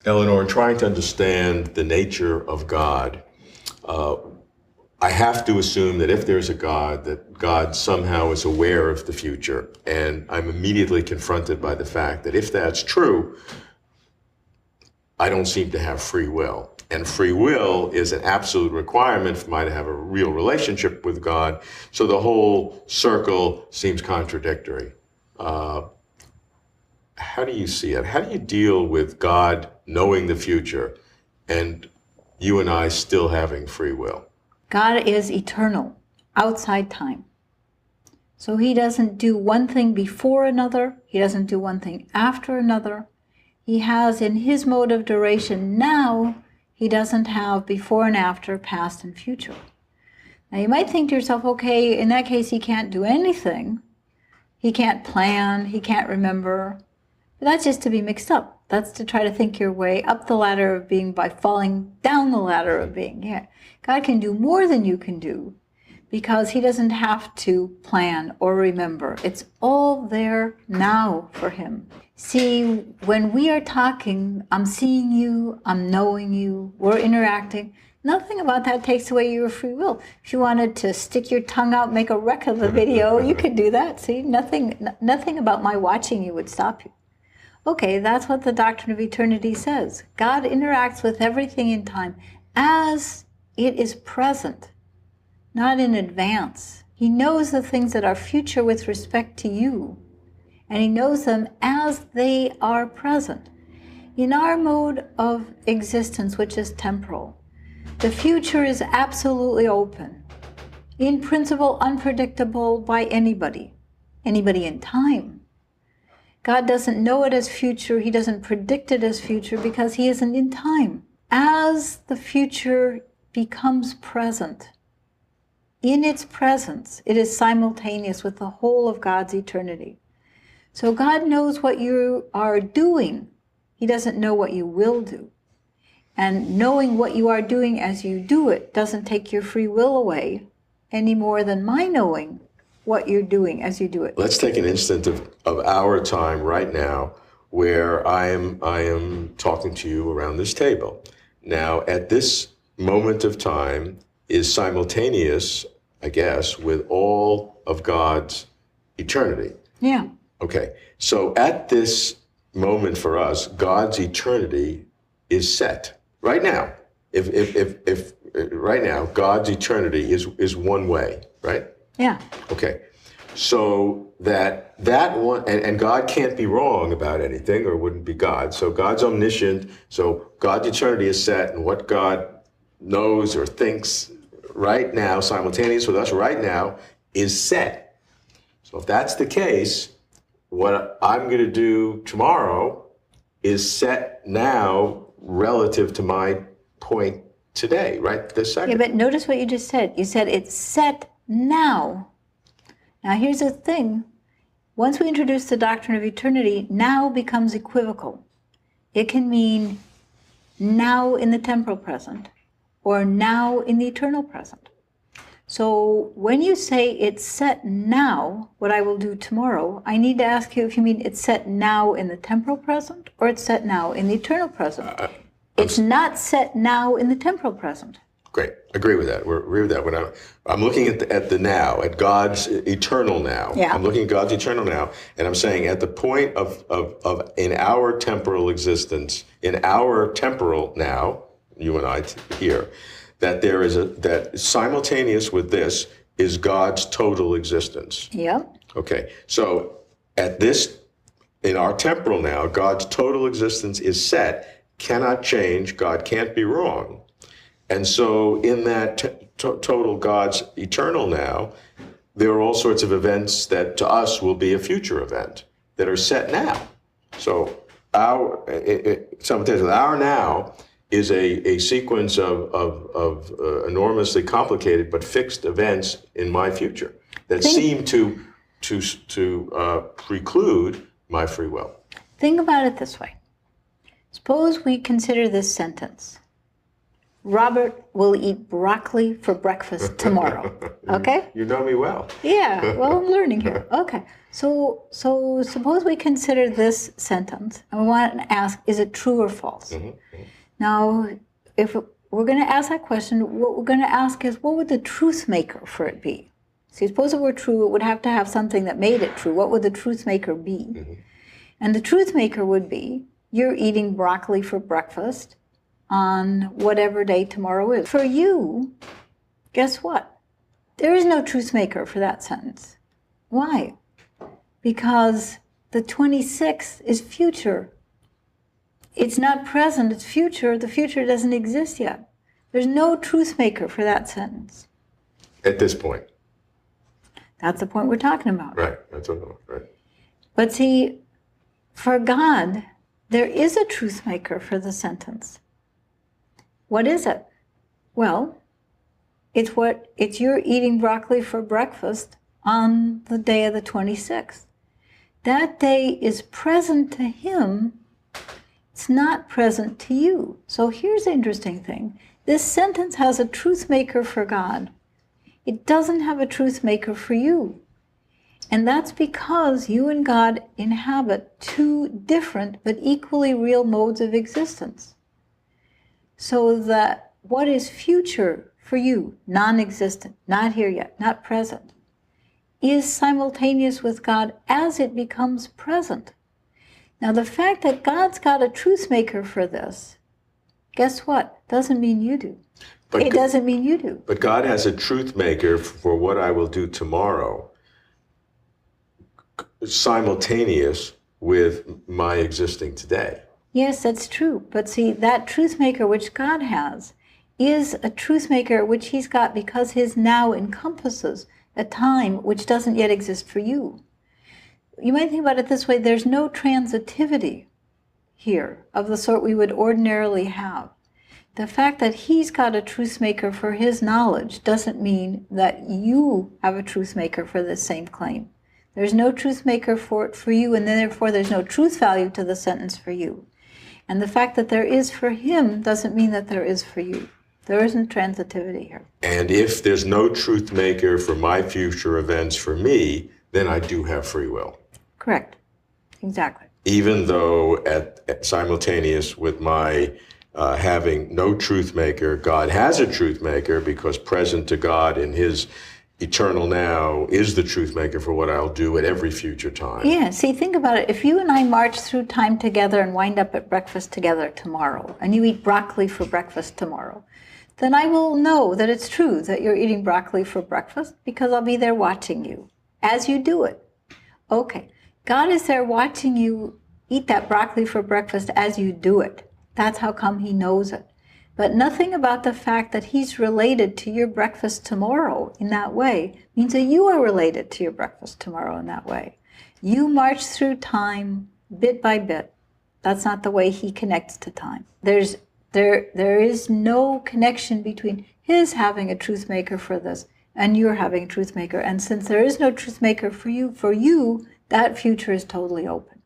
Eleanor, in trying to understand the nature of God, I have to assume that if there's a God, that God somehow is aware of the future. And I'm immediately confronted by the fact that if that's true, I don't seem to have free will. And free will is an absolute requirement for me to have a real relationship with God. So the whole circle seems contradictory. How do you see it? How do you deal with God knowing the future and you and I still having free will? God is eternal, outside time. So he doesn't do one thing before another. He doesn't do one thing after another. He has in his mode of duration now, he doesn't have before and after, past and future. Now you might think to yourself, okay, in that case he can't do anything. He can't plan, he can't remember. But that's just to be mixed up. That's to try to think your way up the ladder of being by falling down the ladder of being. Yeah. God can do more than you can do because he doesn't have to plan or remember. It's all there now for him. See, when we are talking, I'm seeing you, I'm knowing you, we're interacting. Nothing about that takes away your free will. If you wanted to stick your tongue out, make a wreck of the video, you could do that. See, nothing about my watching you would stop you. Okay, that's what the doctrine of eternity says. God interacts with everything in time as it is present, not in advance. He knows the things that are future with respect to you, and he knows them as they are present. In our mode of existence, which is temporal, the future is absolutely open, in principle unpredictable by anybody in time. God doesn't know it as future, he doesn't predict it as future because he isn't in time. As the future becomes present, in its presence, it is simultaneous with the whole of God's eternity. So God knows what you are doing. He doesn't know what you will do. And knowing what you are doing as you do it doesn't take your free will away any more than my knowing what you're doing as you do it. Let's take an instant of our time right now where I am talking to you around this table. Now, at this moment of time is simultaneous, I guess, with all of God's eternity. Yeah. Okay, so at this moment for us, God's eternity is set right now. If right now, God's eternity is one way, right? Yeah. Okay, so that one, and God can't be wrong about anything or it wouldn't be God. So God's omniscient, so God's eternity is set, and what God knows or thinks right now, simultaneous with us right now, is set. So if that's the case, what I'm going to do tomorrow is set now relative to my point today, right this second. Yeah, but notice what you just said. You said it's set now. Now here's the thing. Once we introduce the doctrine of eternity, now becomes equivocal. It can mean now in the temporal present or now in the eternal present. So when you say it's set now, what I will do tomorrow, I need to ask you if you mean it's set now in the temporal present or it's set now in the eternal present. It's not set now in the temporal present. Great, agree with that. We're agree with that. When I'm looking at the now, at God's eternal now. Yeah. I'm looking at God's eternal now, and I'm saying at the point of in our temporal existence, in our temporal now, you and I here, that there is that simultaneous with this is God's total existence. Yeah. Okay, so at this, in our temporal now, God's total existence is set, cannot change, God can't be wrong. And so in that total God's eternal now, there are all sorts of events that to us will be a future event that are set now. So simultaneously, our now is a sequence of enormously complicated but fixed events in my future that seem to preclude my free will. Think about it this way. Suppose we consider this sentence. Robert will eat broccoli for breakfast tomorrow. Okay? You know me well. Yeah, well, I'm learning here. Okay. So suppose we consider this sentence and we want to ask, is it true or false? Now, if we're going to ask that question, what we're going to ask is, what would the truth maker for it be? See, suppose it were true, it would have to have something that made it true. What would the truth maker be? And the truth maker would be, you're eating broccoli for breakfast on whatever day tomorrow is. For you, guess what? There is no truth maker for that sentence. Why? Because the 26th is future. It's not present, it's future. The future doesn't exist yet. There's no truth maker for that sentence. At this point. That's the point we're talking about. Right, that's what I'm right. But see, for God, there is a truth maker for the sentence. What is it? Well, it's you're eating broccoli for breakfast on the day of the 26th. That day is present to him. It's not present to you. So here's the interesting thing. This sentence has a truth maker for God. It doesn't have a truth maker for you. And that's because you and God inhabit two different but equally real modes of existence. So that what is future for you, non-existent, not here yet, not present, is simultaneous with God as it becomes present. Now the fact that God's got a truth maker for this, guess what? Doesn't mean you do. It doesn't mean you do. But God has a truth maker for what I will do tomorrow, simultaneous with my existing today. Yes, that's true. But see, that truth maker which God has is a truth maker which he's got because his now encompasses a time which doesn't yet exist for you. You might think about it this way, there's no transitivity here of the sort we would ordinarily have. The fact that he's got a truth maker for his knowledge doesn't mean that you have a truth maker for the same claim. There's no truth maker for it for you, and therefore there's no truth value to the sentence for you. And the fact that there is for him doesn't mean that there is for you. There isn't transitivity here. And if there's no truth maker for my future events for me, then I do have free will. Correct. Exactly. Even though at simultaneous with my having no truth maker, God has a truth maker, because present to God in his eternal now is the truth maker for what I'll do at every future time. Yeah, see, think about it. If you and I march through time together and wind up at breakfast together tomorrow, and you eat broccoli for breakfast tomorrow, then I will know that it's true that you're eating broccoli for breakfast because I'll be there watching you as you do it. Okay, God is there watching you eat that broccoli for breakfast as you do it. That's how come he knows it. But nothing about the fact that he's related to your breakfast tomorrow in that way means that you are related to your breakfast tomorrow in that way. You march through time bit by bit. That's not the way he connects to time. There is no connection between his having a truth maker for this and you're having a truth maker. And since there is no truth maker for you, that future is totally open.